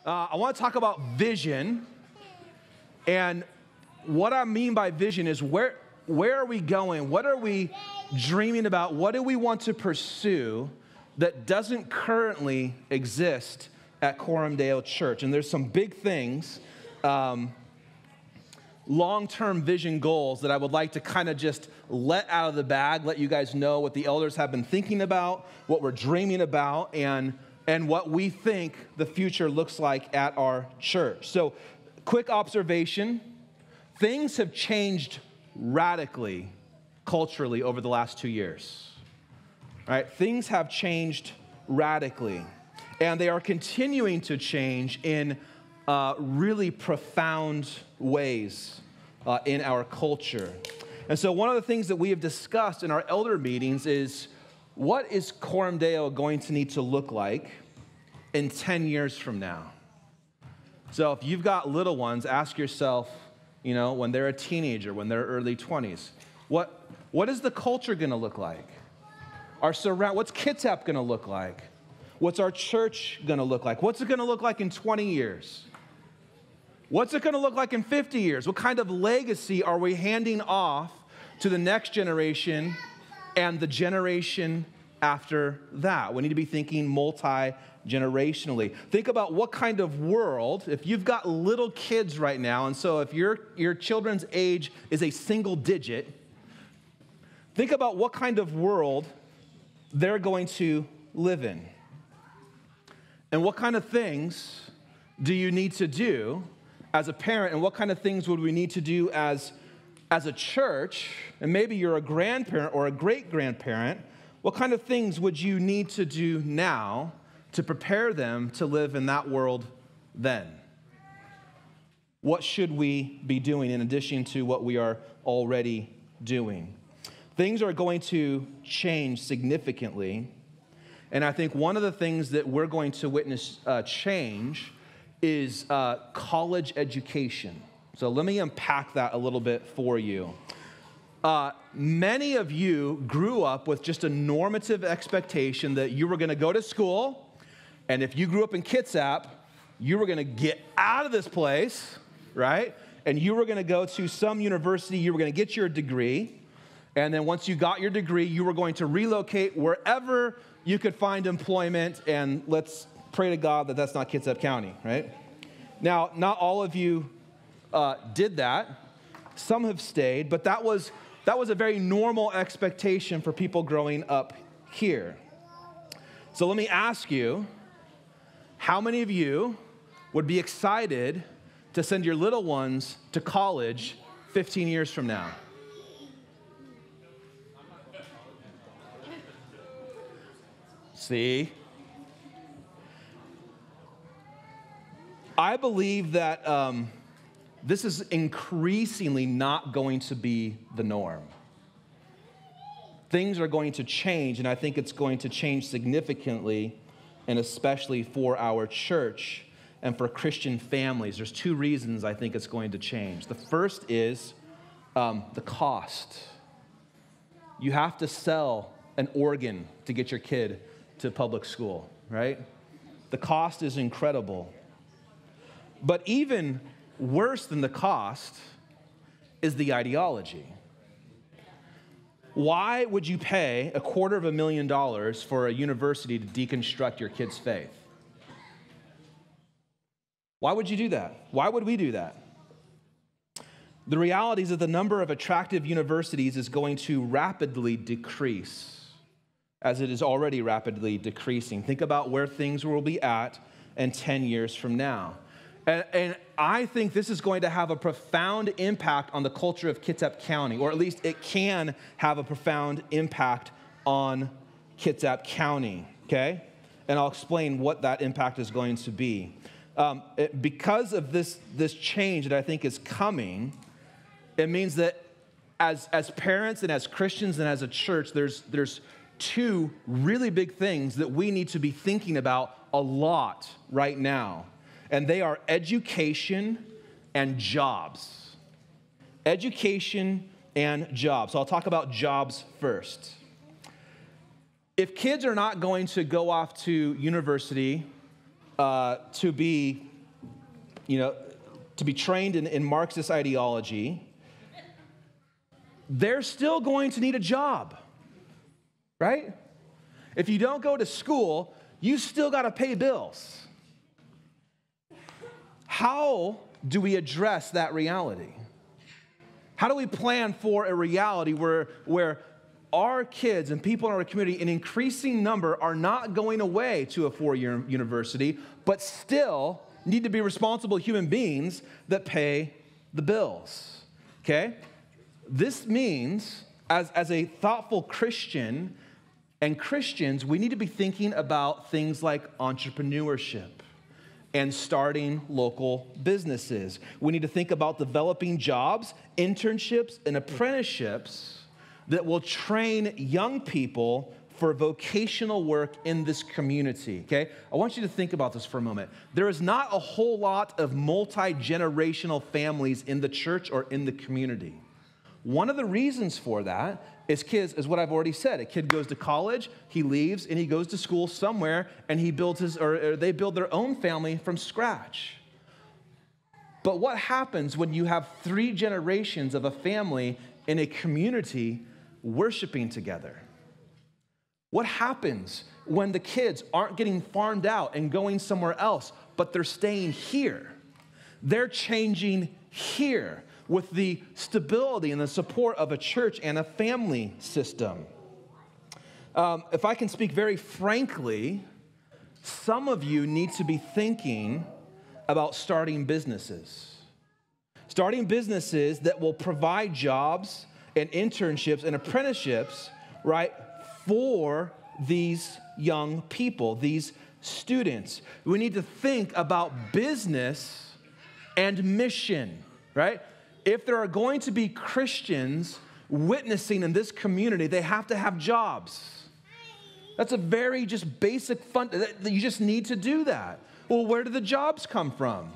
I want to talk about vision. And what I mean by vision is where are we going? What are we dreaming about? What do we want to pursue that doesn't currently exist at Coram Deo Church? And there's some big things, long-term vision goals that I would like to kind of just let out of the bag, let you guys know what the elders have been thinking about, what we're dreaming about, and what we think the future looks like at our church. So, quick observation, things have changed radically culturally over the last 2 years. All right, things have changed radically, and they are continuing to change in really profound ways in our culture. And so one of the things that we have discussed in our elder meetings is, what is Coram Deo going to need to look like in 10 years from now? So if you've got little ones, ask yourself, when they're a teenager, when they're early 20s, what is the culture going to look like? What's Kitsap going to look like? What's our church going to look like? What's it going to look like in 20 years? What's it going to look like in 50 years? What kind of legacy are we handing off to the next generation and the generation after that? We need to be thinking multi-generationally. Think about what kind of world, if you've got little kids right now, and so if your children's age is a single digit, think about what kind of world they're going to live in. And what kind of things do you need to do as a parent, and what kind of things would we need to do as a church? And maybe you're a grandparent or a great-grandparent. What kind of things would you need to do now to prepare them to live in that world then? What should we be doing in addition to what we are already doing? Things are going to change significantly, and I think one of the things that we're going to witness change is college education. So let me unpack that a little bit for you. Many of you grew up with just a normative expectation that you were going to go to school, and if you grew up in Kitsap, you were going to get out of this place, right? And you were going to go to some university, you were going to get your degree, and then once you got your degree, you were going to relocate wherever you could find employment, and let's pray to God that that's not Kitsap County, right? Now, not all of you did that. Some have stayed, but that was a very normal expectation for people growing up here. So let me ask you, how many of you would be excited to send your little ones to college 15 years from now? See? I believe that this is increasingly not going to be the norm. Things are going to change, and I think it's going to change significantly, and especially for our church and for Christian families. There's two reasons I think it's going to change. The first is the cost. You have to sell an organ to get your kid to public school, right? The cost is incredible. But even worse than the cost is the ideology. Why would you pay $250,000 for a university to deconstruct your kid's faith? Why would you do that? Why would we do that? The reality is that the number of attractive universities is going to rapidly decrease, as it is already rapidly decreasing. Think about where things will be at in 10 years from now. And I think this is going to have a profound impact on the culture of Kitsap County, or at least it can have a profound impact on Kitsap County, okay? And I'll explain what that impact is going to be. Because of this change that I think is coming, it means that as parents and as Christians and as a church, there's two really big things that we need to be thinking about a lot right now. And they are education and jobs. Education and jobs. So I'll talk about jobs first. If kids are not going to go off to university to be to be trained in Marxist ideology, they're still going to need a job, right? If you don't go to school, you still got to pay bills. How do we address that reality? How do we plan for a reality where our kids and people in our community, an increasing number, are not going away to a four-year university, but still need to be responsible human beings that pay the bills, okay? This means, as a thoughtful Christian and Christians, we need to be thinking about things like entrepreneurship and starting local businesses. We need to think about developing jobs, internships, and apprenticeships that will train young people for vocational work in this community, okay? I want you to think about this for a moment. There is not a whole lot of multi-generational families in the church or in the community. One of the reasons for that is kids, is what I've already said. A kid goes to college, he leaves, and he goes to school somewhere, and he builds or they build their own family from scratch. But what happens when you have 3 generations of a family in a community worshiping together? What happens when the kids aren't getting farmed out and going somewhere else, but they're staying here? They're changing here with the stability and the support of a church and a family system. If I can speak very frankly, some of you need to be thinking about starting businesses. Starting businesses that will provide jobs and internships and apprenticeships, right, for these young people, these students. We need to think about business and mission, right? If there are going to be Christians witnessing in this community, they have to have jobs. That's a very just basic fun. You just need to do that. Well, where do the jobs come from?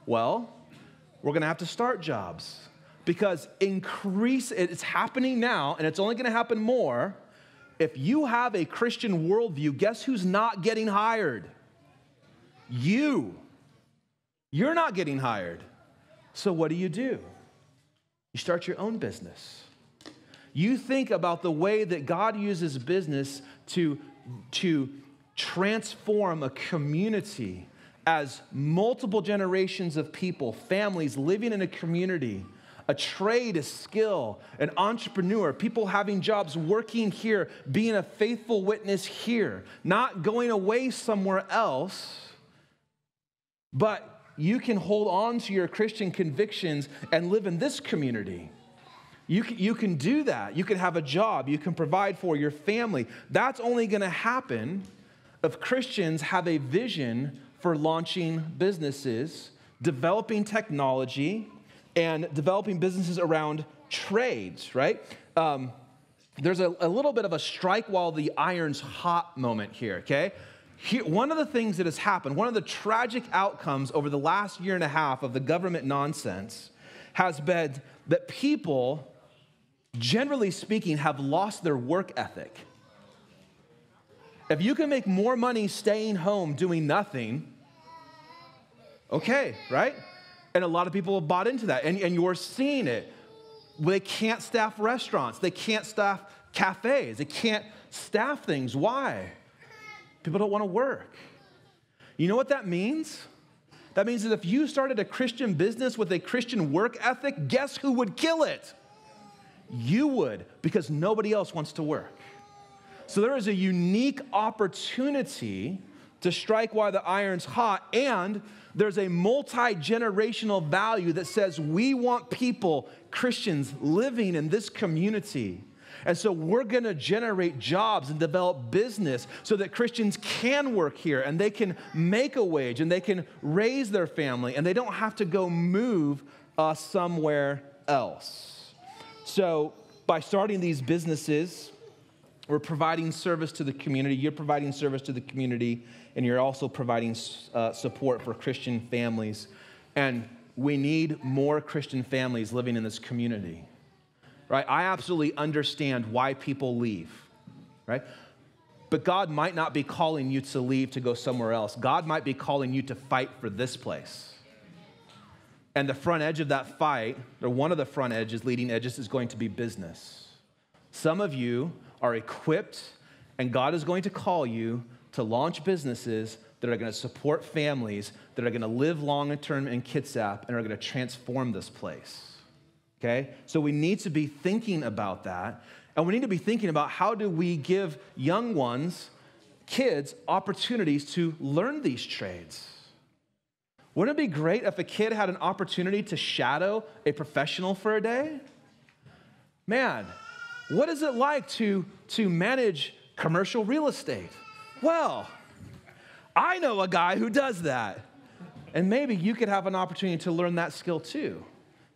Well, we're going to have to start jobs because it's happening now, and it's only going to happen more. If you have a Christian worldview, guess who's not getting hired? You. You're not getting hired. So what do? You start your own business. You think about the way that God uses business to transform a community as multiple generations of people, families living in a community, a trade, a skill, an entrepreneur, people having jobs, working here, being a faithful witness here, not going away somewhere else, but you can hold on to your Christian convictions and live in this community. You can do that. You can have a job. You can provide for your family. That's only going to happen if Christians have a vision for launching businesses, developing technology, and developing businesses around trades, right? There's a little bit of a strike while the iron's hot moment here, okay? One of the things that has happened, one of the tragic outcomes over the last year and a half of the government nonsense has been that people, generally speaking, have lost their work ethic. If you can make more money staying home doing nothing, okay, right? And a lot of people have bought into that, and you're seeing it. They can't staff restaurants. They can't staff cafes. They can't staff things. Why? People don't want to work. You know what that means? That means that if you started a Christian business with a Christian work ethic, guess who would kill it? You would, because nobody else wants to work. So there is a unique opportunity to strike while the iron's hot, and there's a multi-generational value that says we want people, Christians, living in this community. And so we're going to generate jobs and develop business so that Christians can work here and they can make a wage and they can raise their family and they don't have to go move somewhere else. So by starting these businesses, we're providing service to the community. You're providing service to the community, and you're also providing support for Christian families. And we need more Christian families living in this community. Right? I absolutely understand why people leave, right? But God might not be calling you to leave to go somewhere else. God might be calling you to fight for this place. And the front edge of that fight, or one of the front edges, leading edges, is going to be business. Some of you are equipped, and God is going to call you to launch businesses that are going to support families, that are going to live long term in Kitsap, and are going to transform this place. Okay? So we need to be thinking about that, and we need to be thinking about how do we give young ones, kids, opportunities to learn these trades. Wouldn't it be great if a kid had an opportunity to shadow a professional for a day? Man, what is it like to manage commercial real estate? Well, I know a guy who does that. And maybe you could have an opportunity to learn that skill too.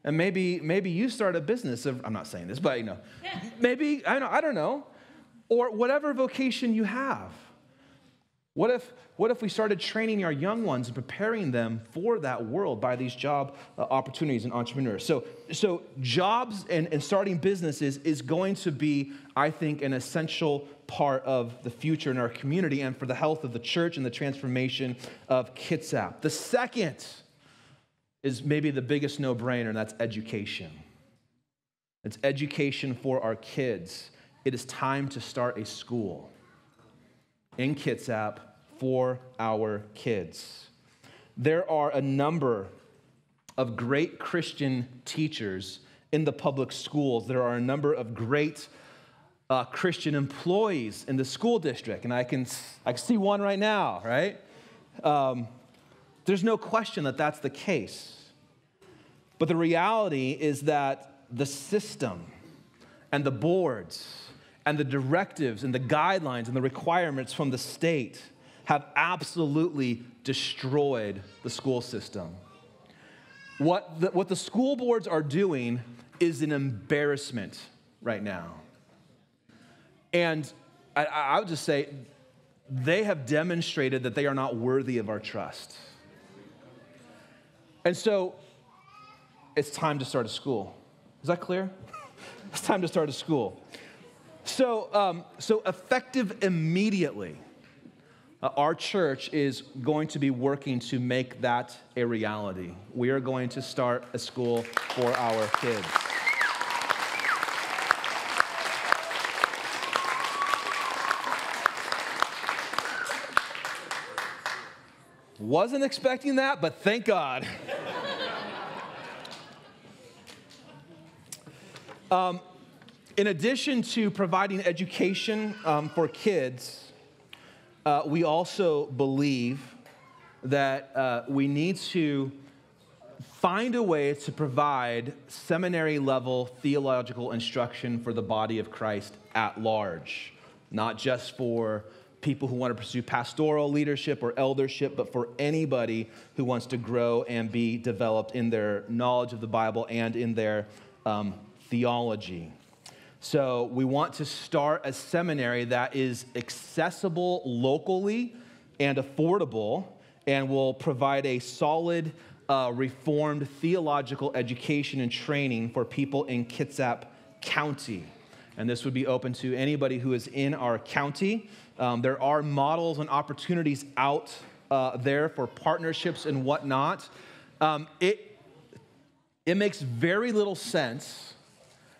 And maybe you start a business of, I'm not saying this, but maybe, I don't know, or whatever vocation you have. What if we started training our young ones and preparing them for that world by these job opportunities and entrepreneurs? So jobs and starting businesses is going to be, I think, an essential part of the future in our community and for the health of the church and the transformation of Kitsap. The second is maybe the biggest no-brainer, and that's education. It's education for our kids. It is time to start a school in Kitsap for our kids. There are a number of great Christian teachers in the public schools. There are a number of great Christian employees in the school district, and I can see one right now, right? There's no question that that's the case. But the reality is that the system and the boards and the directives and the guidelines and the requirements from the state have absolutely destroyed the school system. What the school boards are doing is an embarrassment right now. And I would just say they have demonstrated that they are not worthy of our trust. And so it's time to start a school. Is that clear? It's time to start a school. So effective immediately, our church is going to be working to make that a reality. We are going to start a school for our kids. Wasn't expecting that, but thank God. In addition to providing education for kids, we also believe that we need to find a way to provide seminary-level theological instruction for the body of Christ at large, not just for people who want to pursue pastoral leadership or eldership, but for anybody who wants to grow and be developed in their knowledge of the Bible and in their theology. So we want to start a seminary that is accessible locally and affordable and will provide a solid, reformed theological education and training for people in Kitsap County. And this would be open to anybody who is in our county. There are models and opportunities out there for partnerships and whatnot. It makes very little sense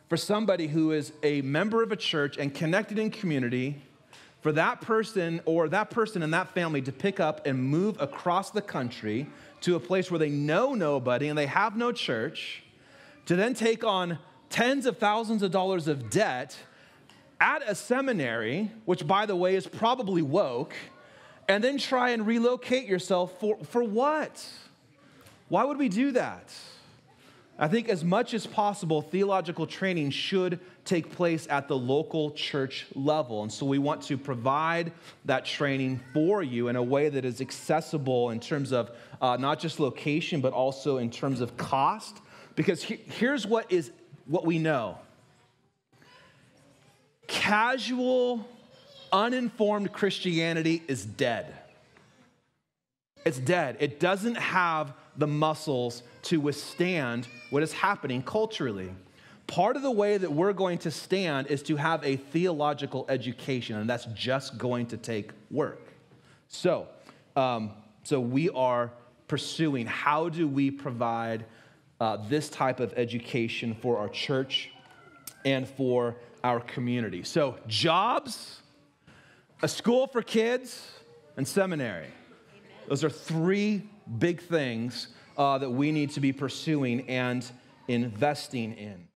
for somebody who is a member of a church and connected in community, for that person or that person and that family to pick up and move across the country to a place where they know nobody and they have no church, to then take on tens of thousands of dollars of debt at a seminary, which, by the way, is probably woke, and then try and relocate yourself for what? Why would we do that? I think as much as possible, theological training should take place at the local church level. And so we want to provide that training for you in a way that is accessible in terms of not just location, but also in terms of cost. Because here's what we know. Casual, uninformed Christianity is dead. It's dead. It doesn't have the muscles to withstand what is happening culturally. Part of the way that we're going to stand is to have a theological education, and that's just going to take work. So we are pursuing how do we provide this type of education for our church and for our community. So jobs, a school for kids, and seminary. Those are three big things that we need to be pursuing and investing in.